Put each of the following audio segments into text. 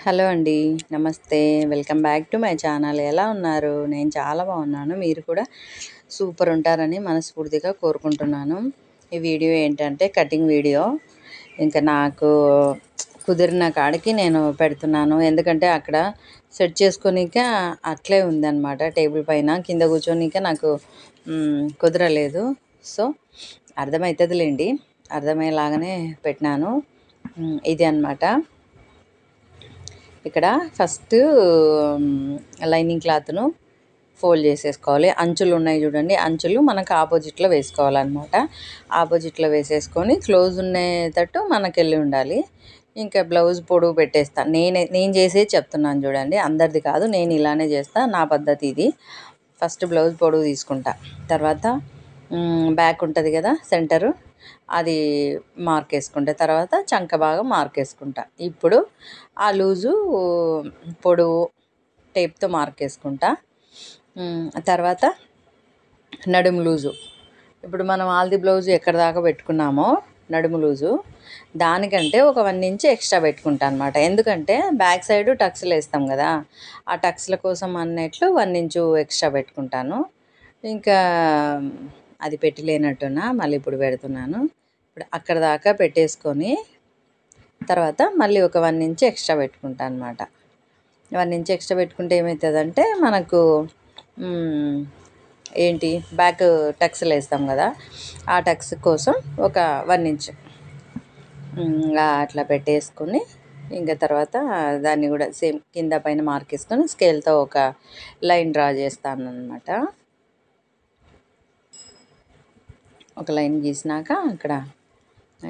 Hello అండి. నమస్తే. Welcome back to my channel. ఎలా ఉన్నారు? నేను చాలా బాగున్నాను. మీరు కూడా సూపర్ ఉంటారని మనస్ఫూర్తిగా కోరుకుంటున్నాను. ఈ వీడియో ఏంటంటే కటింగ్ వీడియో. ఇంకా నాకు కుదిరిన కాడికి నేను పెడుతున్నాను. ఎందుకంటే అక్కడ సెట్ చేసుకోనీక అట్లే ఉందన్నమాట టేబుల్ పైన. కింద కూర్చోనీక నాకు కుదరలేదు. సో అర్థమవుతుందిలేండి. అర్థమయ్యేలాగానే పెట్టినాను. ఇది అన్నమాట. ఇక్కడ ఫస్ట్ లైనింగ్ క్లాత్ను ఫోల్డ్ చేసేసుకోవాలి. అంచులు ఉన్నాయి చూడండి, అంచులు మనకు ఆపోజిట్లో వేసుకోవాలన్నమాట. ఆపోజిట్లో వేసేసుకొని క్లోజ్ ఉండేటట్టు మనకెళ్ళి ఉండాలి. ఇంకా బ్లౌజ్ పొడవు పెట్టేస్తాను. నేను చేసేది చెప్తున్నాను చూడండి, అందరిది కాదు. నేను ఇలానే చేస్తా, నా పద్ధతి ఇది. ఫస్ట్ బ్లౌజ్ పొడవు తీసుకుంటా. తర్వాత బ్యాక్ ఉంటుంది కదా సెంటరు, అది మార్క్ వేసుకుంటా. తర్వాత చంక భాగం మార్క్ వేసుకుంటా. ఇప్పుడు ఆ లూజు పొడవు టేప్తో మార్క్ వేసుకుంటా. తర్వాత నడుము లూజు, ఇప్పుడు మనం ఆల్ది బ్లౌజ్ ఎక్కడ దాకా పెట్టుకున్నామో నడుము లూజు, దానికంటే ఒక 1 ఇంచ్ ఎక్స్ట్రా పెట్టుకుంటా అనమాట. ఎందుకంటే బ్యాక్ సైడ్ టక్స్లు వేస్తాం కదా, ఆ టక్స్ల కోసం అన్నట్లు 1 ఇంచు ఎక్స్ట్రా పెట్టుకుంటాను. ఇంకా అది పెట్టలేనట్టున్నా, మళ్ళీ ఇప్పుడు పెడుతున్నాను. ఇప్పుడు అక్కడ దాకా పెట్టేసుకొని తర్వాత మళ్ళీ ఒక 1 ఇంచ్ ఎక్స్ట్రా పెట్టుకుంటాను అనమాట. 1 ఇంచ్ ఎక్స్ట్రా పెట్టుకుంటే ఏమవుతుందంటే మనకు ఏంటి బ్యాక్ టక్స్లు వేస్తాం కదా, ఆ టక్స్ కోసం ఒక 1 ఇంచ్ అట్లా పెట్టేసుకొని ఇంకా తర్వాత దాన్ని కూడా సేమ్ కింద పైన మార్క్ వేసుకొని స్కేల్తో ఒక లైన్ డ్రా చేస్తాను అనమాట. ఒక లైన్ గీసినాక అక్కడ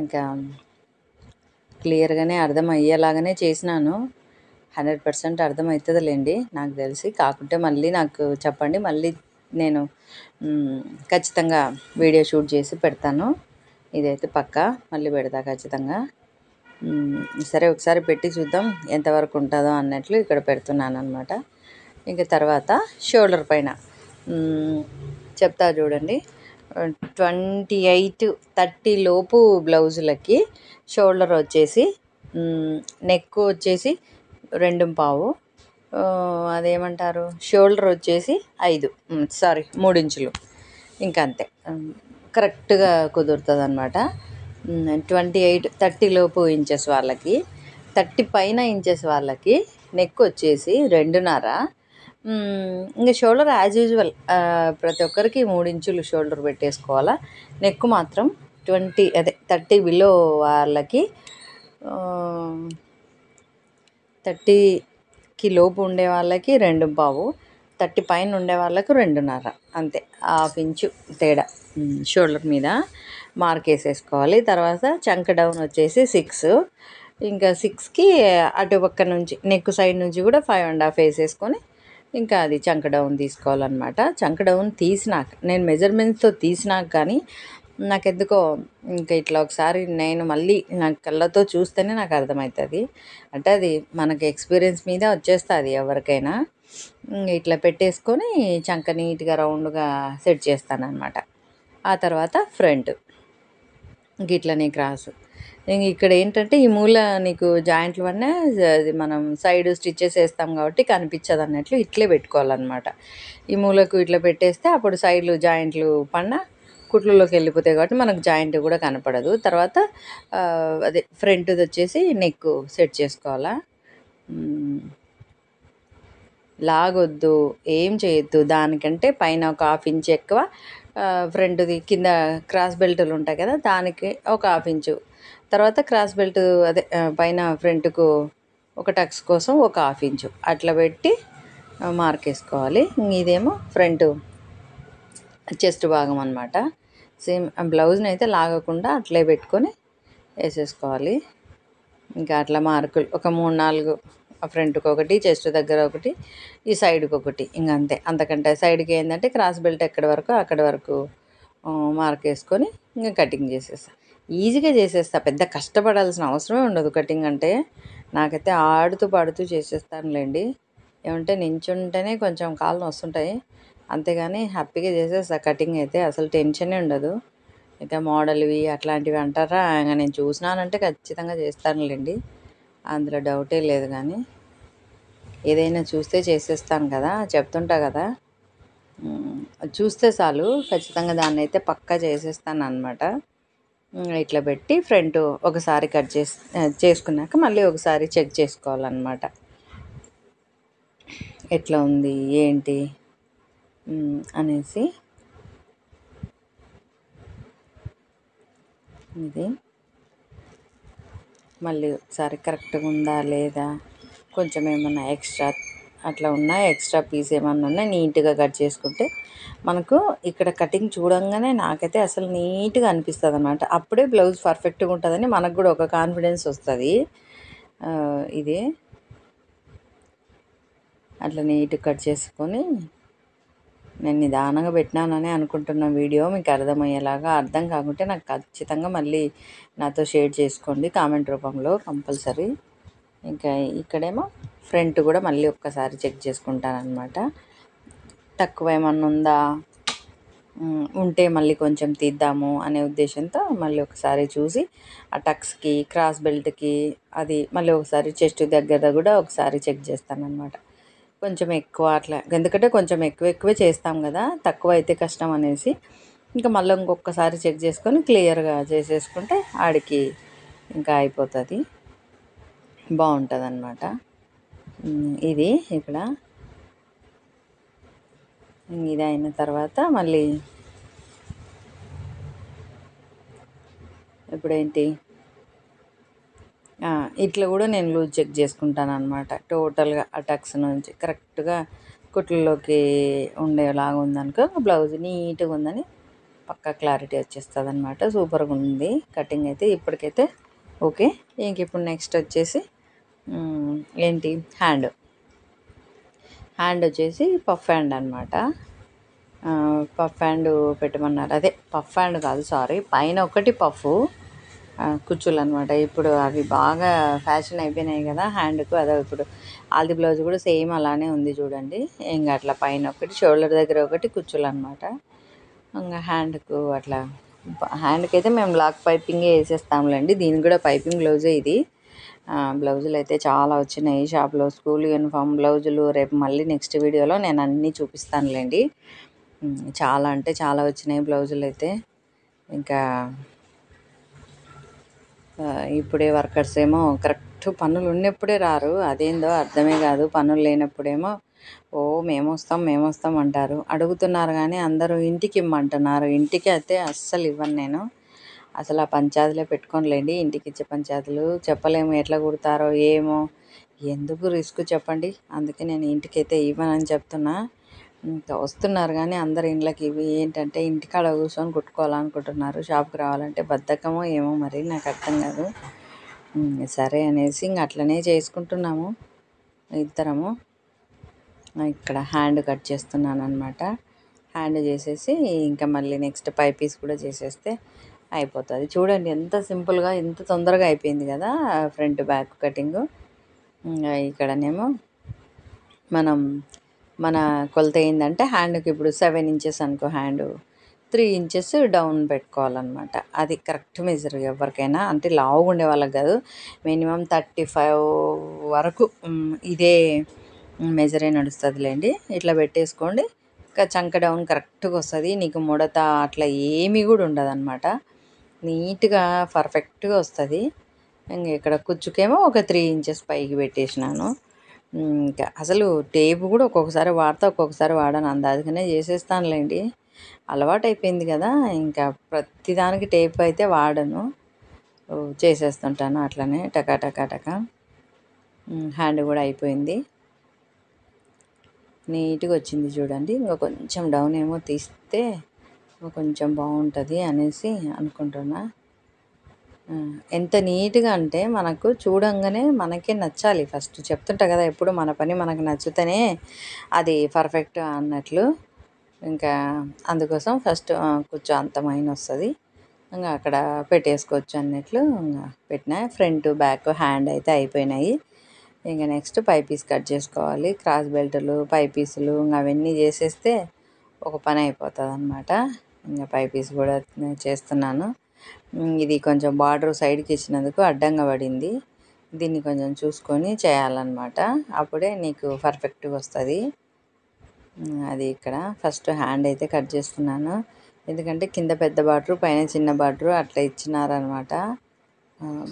ఇంకా క్లియర్గానే అర్థం అయ్యేలాగానే చేసినాను. 100% అర్థమవుతుందిలేండి నాకు తెలిసి. కాకుంటే మళ్ళీ నాకు చెప్పండి, మళ్ళీ నేను ఖచ్చితంగా వీడియో షూట్ చేసి పెడతాను. ఇదైతే పక్కా మళ్ళీ పెడతా ఖచ్చితంగా. సరే ఒకసారి పెట్టి చూద్దాం ఎంతవరకు ఉంటుందో అన్నట్లు ఇక్కడ పెడుతున్నాను అనమాట. ఇంకా తర్వాత షోల్డర్ పైన చెప్తా చూడండి. 28-30 లోపు బ్లౌజులకి షోల్డర్ వచ్చేసి, నెక్ వచ్చేసి 2.5, అదేమంటారు షోల్డర్ వచ్చేసి 3 ఇంచులు. ఇంకా అంతే కరెక్ట్గా కుదురుతుంది అనమాట. 30 లోపు ఇంచెస్ వాళ్ళకి, 30 పైన ఇంచెస్ వాళ్ళకి నెక్ వచ్చేసి 2.5. ఇంకా షోల్డర్ యాజ్ యూజువల్ ప్రతి ఒక్కరికి 3 ఇంచులు షోల్డర్ పెట్టేసుకోవాలా. నెక్ మాత్రం 30 బిలో వాళ్ళకి 30కి లోపు ఉండే వాళ్ళకి 2.5, 30 పైన ఉండే వాళ్ళకు 2.5, అంతే. 1/2 ఇంచు తేడా షోల్డర్ మీద మార్క్ వేసేసుకోవాలి. తర్వాత చంక డౌన్ వచ్చేసి 6. ఇంకా 6కి అటు పక్క నుంచి నెక్ సైడ్ నుంచి కూడా 5.5 వేసేసుకొని ఇంకా అది చంక డౌన్ తీసుకోవాలన్నమాట. చంక డౌన్ తీసినాక, నేను మెజర్మెంట్స్తో తీసినాక కానీ నాకెందుకో ఇంకా ఇట్లా ఒకసారి నేను మళ్ళీ నా కళ్ళతో చూస్తేనే నాకు అర్థమవుతుంది. అంటే అది మనకి ఎక్స్పీరియన్స్ మీద వచ్చేస్తుంది ఎవరికైనా. ఇట్లా పెట్టేసుకొని చంక నీట్గా రౌండ్గా సెట్ చేస్తానన్నమాట. ఆ తర్వాత ఫ్రంట్ గిట్లనే క్రాస్. ఇక్కడ ఏంటంటే ఈ మూల నీకు జాయింట్లు వల్ల అది మనం సైడ్ స్టిచ్చెస్ వేస్తాం కాబట్టి కనిపించదు అన్నట్లు ఇట్లే పెట్టుకోవాలన్నమాట. ఈ మూలకు ఇట్లా పెట్టేస్తే అప్పుడు సైడ్లు జాయింట్లు పడిన కుట్లలోకి వెళ్ళిపోతాయి కాబట్టి మనకు జాయింట్ కూడా కనపడదు. తర్వాత అదే ఫ్రంట్ది వచ్చేసి నెక్ సెట్ చేసుకోవాలా. లాగొద్దు, ఏం చేయొద్దు. దానికంటే పైన ఒక 1/2 ఇంచ్ ఎక్కువ ఫ్రంట్ది కింద క్రాస్ బెల్టులు ఉంటాయి కదా, దానికి ఒక 1/2 ఇంచు. తర్వాత క్రాస్ బెల్ట్ అదే పైన ఫ్రంట్కు ఒక టక్స్ కోసం ఒక 1/2 ఇంచు అట్లా పెట్టి మార్క్ వేసుకోవాలి. ఇదేమో ఫ్రంట్ చెస్ట్ భాగం అనమాట. సేమ్ బ్లౌజ్ని అయితే లాగకుండా అట్లే పెట్టుకొని వేసేసుకోవాలి. ఇంకా అట్లా మార్కులు ఒక 3-4, ఫ్రంట్కి ఒకటి, చెస్ట్ దగ్గర ఒకటి, ఈ సైడ్కి ఒకటి, ఇంక అంతే. అంతకంటే సైడ్కి ఏంటంటే క్రాస్ బెల్ట్ ఎక్కడి వరకు అక్కడి వరకు మార్క్ వేసుకొని ఇంకా కటింగ్ చేసేస్తా. ఈజీగా చేసేస్తా, పెద్ద కష్టపడాల్సిన అవసరమే ఉండదు. కటింగ్ అంటే నాకైతే ఆడుతూ పాడుతూ చేసేస్తానులేండి. ఏమంటే నించుంటేనే కొంచెం కాళ్ళు వస్తుంటాయి, అంతేగాని హ్యాపీగా చేసేస్తా. కటింగ్ అయితే అసలు టెన్షనే ఉండదు. ఇక మోడల్వి అట్లాంటివి అంటారా, ఇంకా నేను చూసినానంటే ఖచ్చితంగా చేస్తానులేండి, అందులో డౌటే లేదు. కానీ ఏదైనా చూస్తే చేసేస్తాను కదా, చెప్తుంటా కదా. చూస్తే చాలు ఖచ్చితంగా దాన్ని అయితే పక్కా చేసేస్తాను అనమాట. ఇట్లా పెట్టి ఫ్రంట్ ఒకసారి కట్ చేసుకున్నాక మళ్ళీ ఒకసారి చెక్ చేసుకోవాలన్నమాట, ఎట్లా ఉంది ఏంటి అనేసి. ఇది మళ్ళీ ఒకసారి కరెక్ట్గా ఉందా లేదా, కొంచెం ఏమన్నా ఎక్స్ట్రా అట్లా ఉన్నా, ఎక్స్ట్రా పీస్ ఏమన్నా ఉన్నా నీట్గా కట్ చేసుకుంటే మనకు ఇక్కడ కటింగ్ చూడంగానే నాకైతే అసలు నీట్గా అనిపిస్తుంది అన్నమాట. అప్పుడే బ్లౌజ్ పర్ఫెక్ట్గా ఉంటుందని మనకు కూడా ఒక కాన్ఫిడెన్స్ వస్తుంది. ఇది అట్లా నీట్గా కట్ చేసుకొని నేను నిదానంగా పెట్టినానని అనుకుంటున్న వీడియో మీకు అర్థమయ్యేలాగా. అర్థం కాకుంటే నాకు ఖచ్చితంగా మళ్ళీ నాతో షేర్ చేసుకోండి కామెంట్ రూపంలో కంపల్సరీ. ఇంకా ఇక్కడేమో ఫ్రంట్ కూడా మళ్ళీ ఒక్కసారి చెక్ చేసుకుంటాను అనమాట. తక్కువ ఏమన్నా ఉందా, ఉంటే మళ్ళీ కొంచెం తీద్దాము అనే ఉద్దేశంతో మళ్ళీ ఒకసారి చూసి ఆ టక్స్కి క్రాస్ బెల్ట్కి అది మళ్ళీ ఒకసారి చెస్ట్ దగ్గర కూడా ఒకసారి చెక్ చేస్తానన్నమాట. కొంచెం ఎక్కువ అట్లా, ఎందుకంటే కొంచెం ఎక్కువే చేస్తాం కదా, తక్కువ అయితే కష్టం అనేసి ఇంకా మళ్ళీ ఇంకొకసారి చెక్ చేసుకొని క్లియర్గా చేసేసుకుంటే ఆడికి ఇంకా అయిపోతుంది, బాగుంటుంది అన్నమాట. ఇది ఇక్కడ ఇది అయిన తర్వాత మళ్ళీ ఇప్పుడేంటి ఇట్లా కూడా నేను లూజ్ చెక్ చేసుకుంటాను అనమాట. టోటల్గా ఆ టక్స్ నుంచి కరెక్ట్గా కుట్లలోకి ఉండేలాగా ఉందనుకో బ్లౌజ్ నీట్గా ఉందని పక్కా క్లారిటీ వచ్చేస్తుంది అనమాట. సూపర్గా ఉంది కటింగ్ అయితే ఇప్పటికైతే. ఓకే, ఇంక ఇప్పుడు నెక్స్ట్ వచ్చేసి ఏంటి హ్యాండ్ వచ్చేసి పఫ్ హ్యాండ్ అనమాట. పఫ్ హ్యాండ్ పెట్టమన్నారు, అదే పఫ్ హ్యాండ్ కాదు సారీ, పైన ఒకటి పఫ్ కుచ్చులు అనమాట. ఇప్పుడు అవి బాగా ఫ్యాషన్ అయిపోయినాయి కదా హ్యాండ్కు. అదే ఇప్పుడు ఆల్ది బ్లౌజ్ కూడా సేమ్ అలానే ఉంది చూడండి. ఇంకా అట్లా పైన ఒకటి, షోల్డర్ దగ్గర ఒకటి కుచ్చులు అనమాట. ఇంకా హ్యాండ్కు అట్లా, హ్యాండ్కి అయితే మేము లాక్ పైపింగే వేసేస్తాంలేండి. దీనికి కూడా పైపింగ్ బ్లౌజే ఇది. బ్లౌజులు అయితే చాలా వచ్చినాయి షాప్లో, స్కూల్ యూనిఫామ్ బ్లౌజులు. రేపు మళ్ళీ నెక్స్ట్ వీడియోలో నేను అన్నీ చూపిస్తానులేండి. చాలా అంటే చాలా వచ్చినాయి బ్లౌజులు అయితే. ఇంకా ఇప్పుడే వర్కర్స్ ఏమో కరెక్ట్ పనులు ఉన్నప్పుడే రారు, అదేందో అర్థమే కాదు. పనులు లేనప్పుడేమో మేము వస్తాం అంటారు. అడుగుతున్నారు కానీ అందరూ ఇంటికి ఇమ్మంటున్నారు. ఇంటికి అయితే అస్సలు ఇవ్వను నేను, అసలు ఆ పంచాయతీలే పెట్టుకోనిలేండి. ఇంటికి ఇచ్చే పంచాయతీలు చెప్పలేము ఎట్లా కుడతారో ఏమో, ఎందుకు రిస్క్ చెప్పండి. అందుకే నేను ఇంటికైతే ఇవ్వనని చెప్తున్నా. ఇంకా వస్తున్నారు కానీ అందరు ఇంట్లోకి ఇవి ఏంటంటే ఇంటికాడ కూర్చొని కుట్టుకోవాలనుకుంటున్నారు. షాప్కి రావాలంటే బద్ధకమో ఏమో మరి నాకు అర్థం కాదు. సరే అనేసి ఇంక అట్లనే చేసుకుంటున్నాము ఇద్దరము. ఇక్కడ హ్యాండ్ కట్ చేస్తున్నాను అనమాట. హ్యాండ్ చేసేసి ఇంకా మళ్ళీ నెక్స్ట్ పై పీస్ కూడా చేసేస్తే అయిపోతుంది. చూడండి ఎంత సింపుల్గా, ఎంత తొందరగా అయిపోయింది కదా ఫ్రంట్ బ్యాక్ కటింగు. ఇక్కడనేమో మన కొలత ఏంటంటే హ్యాండ్కి ఇప్పుడు 7 ఇంచెస్ అనుకో, హ్యాండ్ 3 ఇంచెస్ డౌన్ పెట్టుకోవాలన్నమాట. అది కరెక్ట్ మెజర్ ఎవరికైనా, అంటే లావుగా ఉండే వాళ్ళకి కాదు, మినిమం 35 వరకు ఇదే మెజరే నడుస్తుందిలేండి. ఇట్లా పెట్టేసుకోండి, ఇంకా చంక డౌన్ కరెక్ట్గా వస్తుంది. నీకు ముడత అట్లా ఏమీ కూడా ఉండదు అనమాట, నీట్గా పర్ఫెక్ట్గా వస్తుంది. ఇంక ఇక్కడ కుచ్చుకేమో ఒక 3 ఇంచెస్ పైకి పెట్టేసినాను. ఇంకా అసలు టేపు కూడా ఒక్కొక్కసారి వాడతా, ఒక్కొక్కసారి వాడను, అందుకనే చేసేస్తానులేండి. అలవాటు అయిపోయింది కదా, ఇంకా ప్రతిదానికి టేప్ అయితే వాడను, చేసేస్తుంటాను అట్లనే టకా. హ్యాండ్ కూడా అయిపోయింది, నీట్గా వచ్చింది చూడండి. ఇంకా కొంచెం డౌన్ ఏమో తీస్తే కొంచెం బాగుంటుంది అనేసి అనుకుంటున్నా. ఎంత నీట్గా అంటే మనకు చూడంగానే మనకే నచ్చాలి. ఫస్ట్ చెప్తుంటా కదా, ఎప్పుడు మన పని మనకు నచ్చితేనే అది పర్ఫెక్ట్ అన్నట్లు. ఇంకా అందుకోసం ఫస్ట్ కొంచెం అంతమైన వస్తుంది, ఇంకా అక్కడ పెట్టేసుకోవచ్చు అన్నట్లు ఇంకా పెట్టినా. ఫ్రంట్ బ్యాక్ హ్యాండ్ అయితే అయిపోయినాయి. ఇంకా నెక్స్ట్ పై పీస్ కట్ చేసుకోవాలి. క్రాస్ బెల్టులు, పై పీసులు ఇంకా అవన్నీ చేసేస్తే ఒక పని అయిపోతుంది అనమాట. ఇంకా పై పీస్ కూడా చేస్తున్నాను. ఇది కొంచెం బార్డర్ సైడ్కి ఇచ్చినందుకు అడ్డంగా పడింది. దీన్ని కొంచెం చూసుకొని చేయాలన్నమాట. అప్పుడే నీకు పర్ఫెక్ట్గా వస్తుంది. అది ఇక్కడ ఫస్ట్ హ్యాండ్ అయితే కట్ చేసుకున్నాను. ఎందుకంటే కింద పెద్ద బార్డరు పైన చిన్న బార్డరు అట్లా ఇచ్చినారనమాట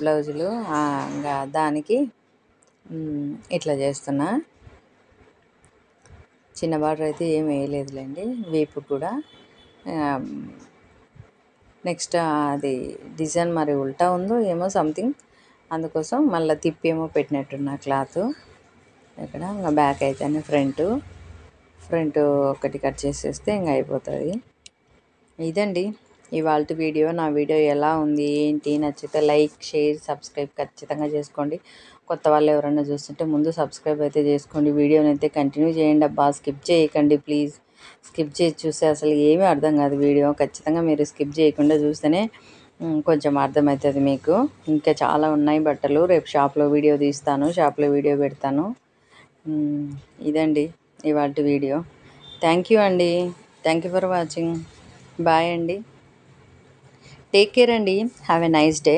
బ్లౌజులు. ఇంకా దానికి ఇట్లా చేస్తున్నా. చిన్న బార్డర్ అయితే ఏం వేయలేదులేండి వీపు కూడా. నెక్స్ట్ అది డిజైన్ మరి ఉల్టా ఉందో ఏమో సంథింగ్, అందుకోసం మళ్ళీ తిప్పి ఏమో పెట్టినట్టున్నా క్లాత్. ఇక్కడ ఇంకా బ్యాక్ అయితేనే ఫ్రంట్ ఒకటి కట్ చేసేస్తే ఇంకా అయిపోతుంది. ఇదండి ఇవాళ వీడియో. నా వీడియో ఎలా ఉంది ఏంటి, నచ్చితే లైక్, షేర్, సబ్స్క్రైబ్ ఖచ్చితంగా చేసుకోండి. కొత్త వాళ్ళు ఎవరైనా చూస్తుంటే ముందు సబ్స్క్రైబ్ అయితే చేసుకోండి. వీడియోని అయితే కంటిన్యూ చేయండి అబ్బా, స్కిప్ చేయకండి ప్లీజ్. స్కిప్ చేసి చూస్తే అసలు ఏమీ అర్థం కాదు వీడియో. ఖచ్చితంగా మీరు స్కిప్ చేయకుండా చూస్తేనే కొంచెం అర్థమవుతుంది మీకు. ఇంకా చాలా ఉన్నాయి బట్టలు. రేపు షాప్లో వీడియో తీస్తాను, షాప్లో వీడియో పెడతాను. ఇదండి ఇవాళ వీడియో. థ్యాంక్ యూ అండి. Thank you for watching. Bye అండి. టేక్ కేర్ అండి. Have a nice day.